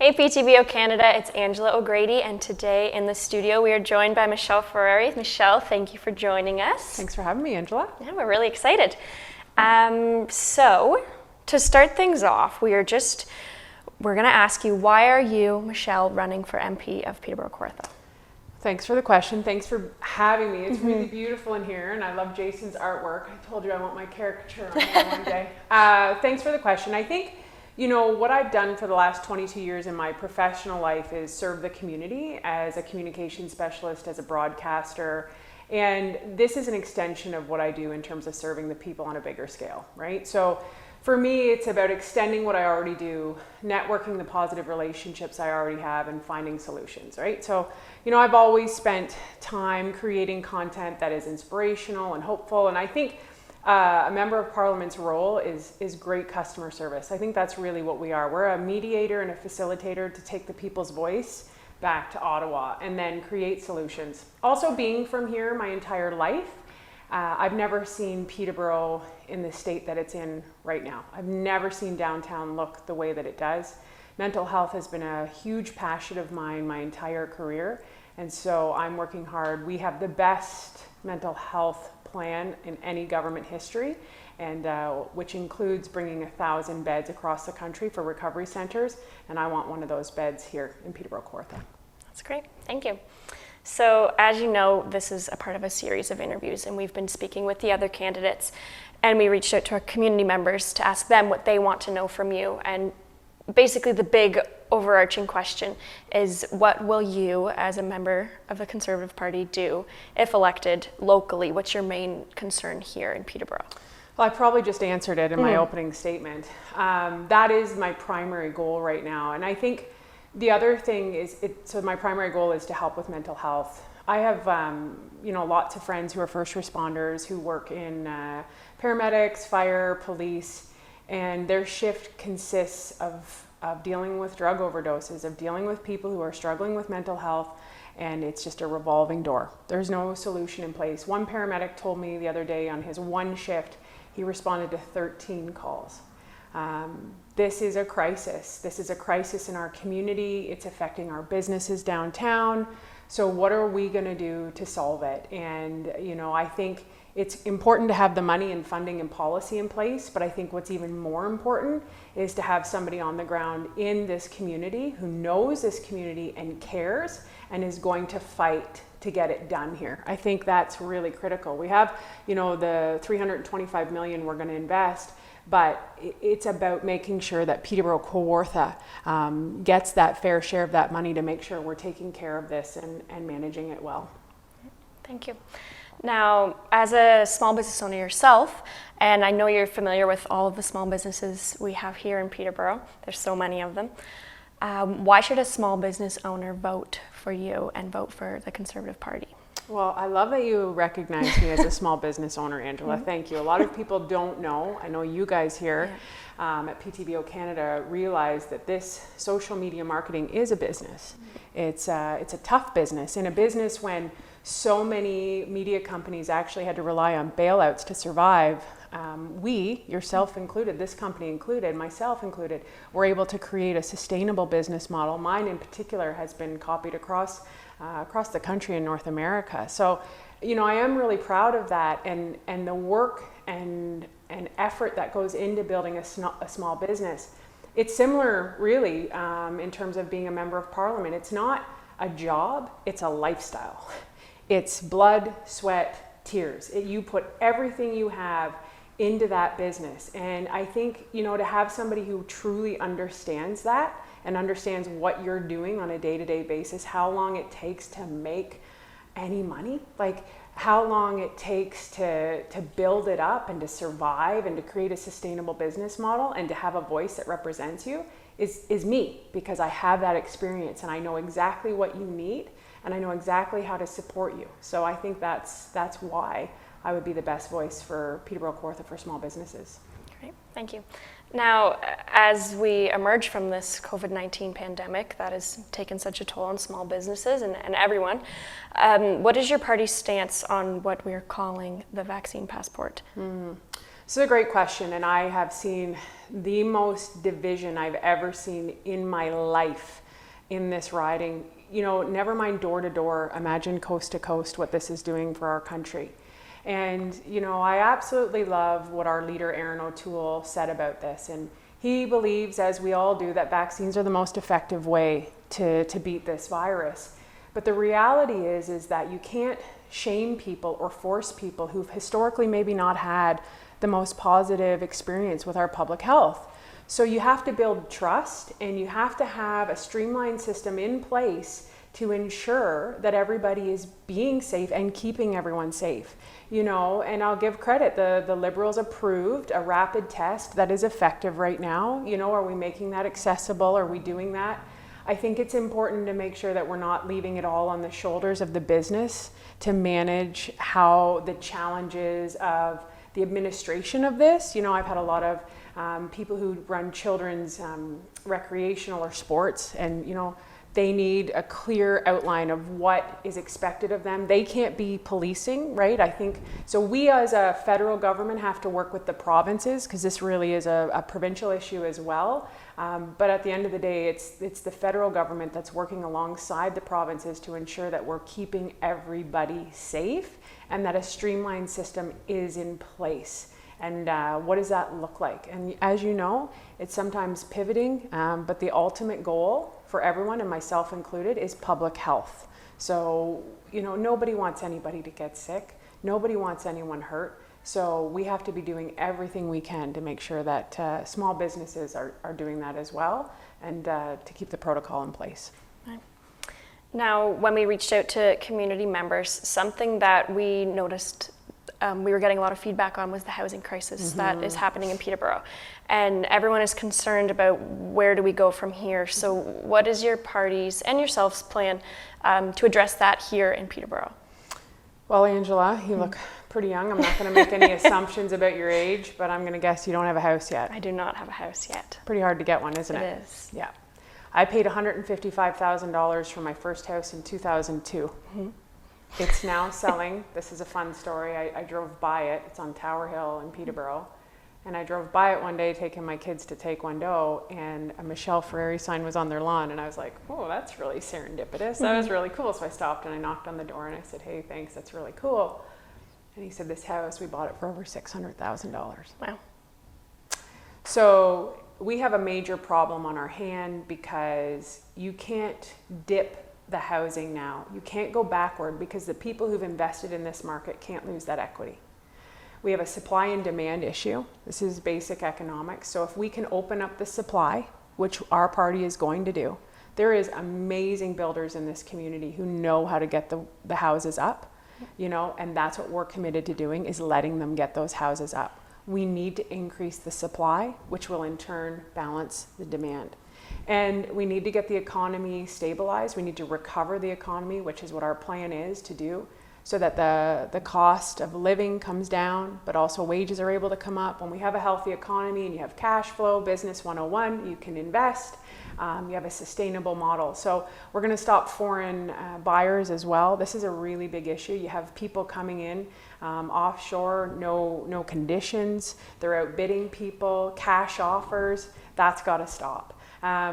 Hey PTBO Canada, it's Angela O'Grady, and today in the studio we are joined by Michelle Ferreri. Michelle, thank you for joining us. Thanks for having me, Angela. Yeah, we're really excited. So, to start things off, we're going to ask you, why are you, Michelle, running for MP of Peterborough-Kawartha? Thanks for the question. Thanks for having me. It's really beautiful in here, and I love Jason's artwork. I told you I want my caricature on there one day. Thanks for the question. I think, you know, what I've done for the last 22 years in my professional life is serve the community as a communication specialist, as a broadcaster, and this is an extension of what I do in terms of serving the people on a bigger scale, right? So for me, it's about extending what I already do, networking the positive relationships I already have, and finding solutions, right? So, you know, I've always spent time creating content that is inspirational and hopeful, and I think a member of Parliament's role is great customer service. I think that's really what we are. We're a mediator and a facilitator to take the people's voice back to Ottawa and then create solutions. Also, being from here my entire life, I've never seen Peterborough in the state that it's in right now. I've never seen downtown look the way that it does. Mental health has been a huge passion of mine my entire career, and so I'm working hard. We have the best mental health plan in any government history, and which includes bringing 1,000 beds across the country for recovery centers, and I want one of those beds here in Peterborough-Kawartha. That's great, thank you. So as you know, this is a part of a series of interviews, and we've been speaking with the other candidates, and we reached out to our community members to ask them what they want to know from you. And basically the big overarching question is, what will you as a member of the Conservative Party do if elected locally? What's your main concern here in Peterborough? Well, I probably just answered it in my opening statement. That is my primary goal right now, and I think the other thing is, so my primary goal is to help with mental health. I have, you know, lots of friends who are first responders who work in paramedics, fire, police, and their shift consists of dealing with drug overdoses, of dealing with people who are struggling with mental health, and it's just a revolving door. There's no solution in place. One paramedic told me the other day on his one shift, he responded to 13 calls. This is a crisis. This is a crisis in our community. It's affecting our businesses downtown. So what are we going to do to solve it? And, you know, I think it's important to have the money and funding and policy in place, but I think what's even more important is to have somebody on the ground in this community who knows this community and cares and is going to fight to get it done here. I think that's really critical. We have, you know, the $325 million we're going to invest, but it's about making sure that Peterborough-Kawartha gets that fair share of that money to make sure we're taking care of this and managing it well. Thank you. Now, as a small business owner yourself, and I know you're familiar with all of the small businesses we have here in Peterborough, there's so many of them, why should a small business owner vote for you and vote for the Conservative Party? Well, I love that you recognize me as a small business owner, Angela. Thank you. A lot of people don't know. I know you guys here at PTBO Canada realize that this social media marketing is a business. It's a tough business. In a business when so many media companies actually had to rely on bailouts to survive, we, yourself included, this company included, myself included, were able to create a sustainable business model. Mine in particular has been copied across the country in North America. So, you know, I am really proud of that, and the work and effort that goes into building a small business. It's similar, really, in terms of being a member of Parliament. It's not a job, it's a lifestyle. It's blood, sweat, tears. You put everything you have into that business. And I think, you know, to have somebody who truly understands that and understands what you're doing on a day-to-day basis, how long it takes to make any money, like how long it takes to build it up and to survive and to create a sustainable business model and to have a voice that represents you is me, because I have that experience and I know exactly what you need and I know exactly how to support you. So I think that's why I would be the best voice for Peterborough-Kawartha for small businesses. Great, thank you. Now, as we emerge from this COVID-19 pandemic that has taken such a toll on small businesses and everyone, what is your party's stance on what we're calling the vaccine passport? This is a great question, and I have seen the most division I've ever seen in my life in this riding. You know, never mind door to door, imagine coast to coast what this is doing for our country. And, you know, I absolutely love what our leader, Aaron O'Toole, said about this. And he believes, as we all do, that vaccines are the most effective way to beat this virus. But the reality is that you can't shame people or force people who've historically maybe not had the most positive experience with our public health. So you have to build trust, and you have to have a streamlined system in place to ensure that everybody is being safe and keeping everyone safe. You know, and I'll give credit, the Liberals approved a rapid test that is effective right now. You know, are we making that accessible? Are we doing that? I think it's important to make sure that we're not leaving it all on the shoulders of the business to manage how the challenges of the administration of this. You know, I've had a lot of people who run children's recreational or sports, and, you know, they need a clear outline of what is expected of them. They can't be policing, right? I think, so we as a federal government have to work with the provinces, because this really is a provincial issue as well. But at the end of the day, it's the federal government that's working alongside the provinces to ensure that we're keeping everybody safe and that a streamlined system is in place. And what does that look like? And as you know, it's sometimes pivoting, but the ultimate goal for everyone, and myself included, is public health. So, you know, nobody wants anybody to get sick. Nobody wants anyone hurt. So we have to be doing everything we can to make sure that small businesses are doing that as well, and to keep the protocol in place. Now, when we reached out to community members, something that we noticed we were getting a lot of feedback on was the housing crisis that is happening in Peterborough. And everyone is concerned about where do we go from here. So what is your party's and yourself's plan to address that here in Peterborough? Well, Angela, you look pretty young. I'm not going to make any assumptions about your age, but I'm going to guess you don't have a house yet. I do not have a house yet. Pretty hard to get one, isn't it? It is. Yeah. I paid $155,000 for my first house in 2002. It's now selling. This is a fun story. I drove by it. It's on Tower Hill in Peterborough. And I drove by it one day taking my kids to Taekwondo, and a Michelle Ferreri sign was on their lawn. And I was like, oh, that's really serendipitous. That was really cool. So I stopped and I knocked on the door and I said, hey, thanks, that's really cool. And he said, this house, we bought it for over $600,000. Wow. So we have a major problem on our hand because you can't dip the housing now. You can't go backward because the people who've invested in this market can't lose that equity. We have a supply and demand issue. This is basic economics. So if we can open up the supply, which our party is going to do, there is amazing builders in this community who know how to get the houses up, you know, and that's what we're committed to doing, is letting them get those houses up. We need to increase the supply, which will in turn balance the demand. And we need to get the economy stabilized. We need to recover the economy, which is what our plan is to do, so that the cost of living comes down, but also wages are able to come up. When we have a healthy economy and you have cash flow, business 101, you can invest, you have a sustainable model. So we're gonna stop foreign buyers as well. This is a really big issue. You have people coming in offshore, no conditions, they're outbidding people, cash offers, that's gotta stop.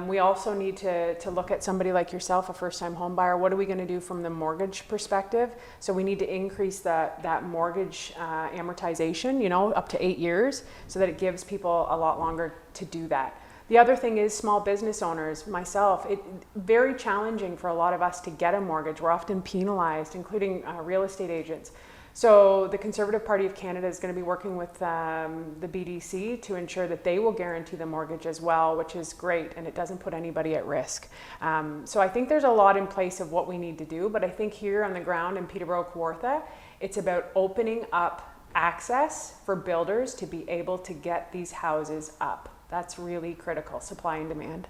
We also need to look at somebody like yourself, a first-time home buyer. What are we going to do from the mortgage perspective? So we need to increase that mortgage amortization, you know, up to 8 years, so that it gives people a lot longer to do that. The other thing is small business owners, myself, it's very challenging for a lot of us to get a mortgage. We're often penalized, including real estate agents. So the Conservative Party of Canada is going to be working with the BDC to ensure that they will guarantee the mortgage as well, which is great, and it doesn't put anybody at risk. So I think there's a lot in place of what we need to do, but I think here on the ground in Peterborough, Kawartha, it's about opening up access for builders to be able to get these houses up. That's really critical, supply and demand.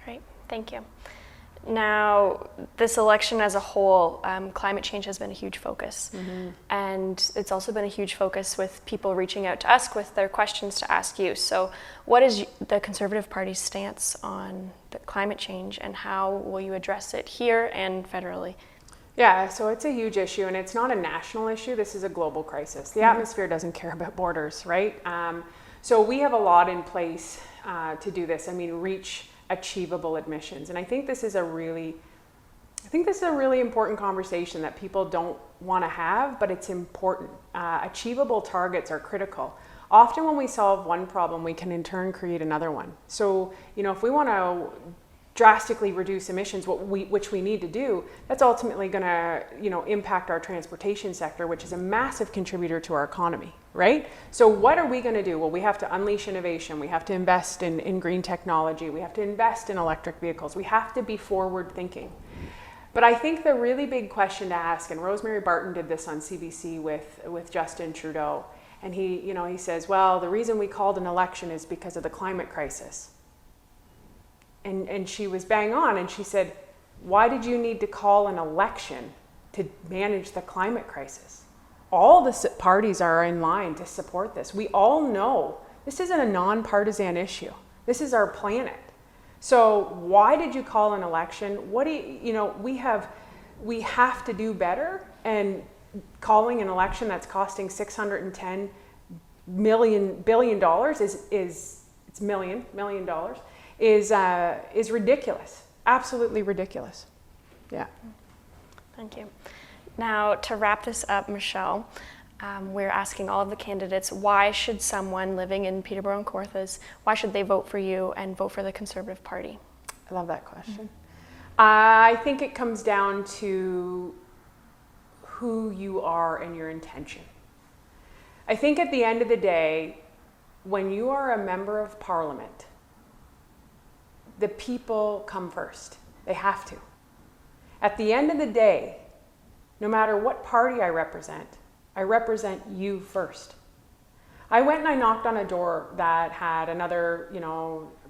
Great, thank you. Now, this election as a whole, climate change has been a huge focus. And it's also been a huge focus with people reaching out to us with their questions to ask you. So what is the Conservative Party's stance on the climate change, and how will you address it here and federally? Yeah, so it's a huge issue, and it's not a national issue. This is a global crisis. The atmosphere doesn't care about borders, right? So we have a lot in place to do this. I mean, reach achievable emissions, and I think this is a really important conversation that people don't want to have, but it's important. Achievable targets are critical. Often when we solve one problem, we can in turn create another one. So, if we want to drastically reduce emissions, which we need to do, that's ultimately going to, impact our transportation sector, which is a massive contributor to our economy, right? So what are we going to do? Well, we have to unleash innovation. We have to invest in green technology. We have to invest in electric vehicles. We have to be forward thinking. But I think the really big question to ask, and Rosemary Barton did this on CBC with Justin Trudeau, and he says, well, the reason we called an election is because of the climate crisis. And she was bang on, and she said, why did you need to call an election to manage the climate crisis? All the parties are in line to support this. We all know this isn't a nonpartisan issue. This is our planet. So why did you call an election? We have to do better, and calling an election that's costing $610 billion is ridiculous. Absolutely ridiculous. Yeah. Thank you. Now, to wrap this up, Michelle, we're asking all of the candidates, why should someone living in Peterborough and Kawarthas, why should they vote for you and vote for the Conservative Party? I love that question. I think it comes down to who you are and your intention. I think at the end of the day, when you are a member of Parliament, the people come first. They have to. At the end of the day, no matter what party I represent you first. I went and I knocked on a door that had another,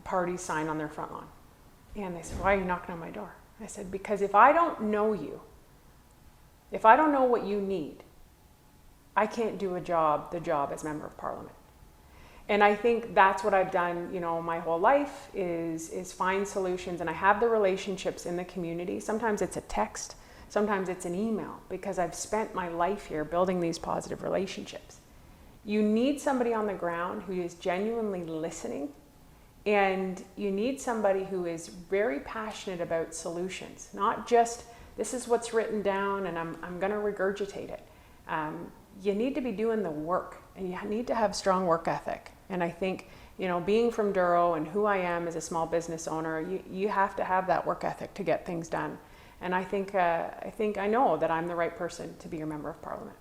party sign on their front lawn. And they said, why are you knocking on my door? I said, because if I don't know you, if I don't know what you need, I can't do the job as member of Parliament. And I think that's what I've done, my whole life is find solutions, and I have the relationships in the community. Sometimes it's a text, sometimes it's an email, because I've spent my life here building these positive relationships. You need somebody on the ground who is genuinely listening, and you need somebody who is very passionate about solutions, not just this is what's written down and I'm going to regurgitate it. You need to be doing the work, and you need to have strong work ethic. And I think, being from Douro and who I am as a small business owner, you have to have that work ethic to get things done. And I know that I'm the right person to be your member of Parliament.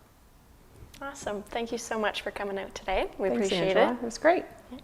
Awesome. Thank you so much for coming out today. We Thanks, appreciate Angela. it. It was great. Yeah.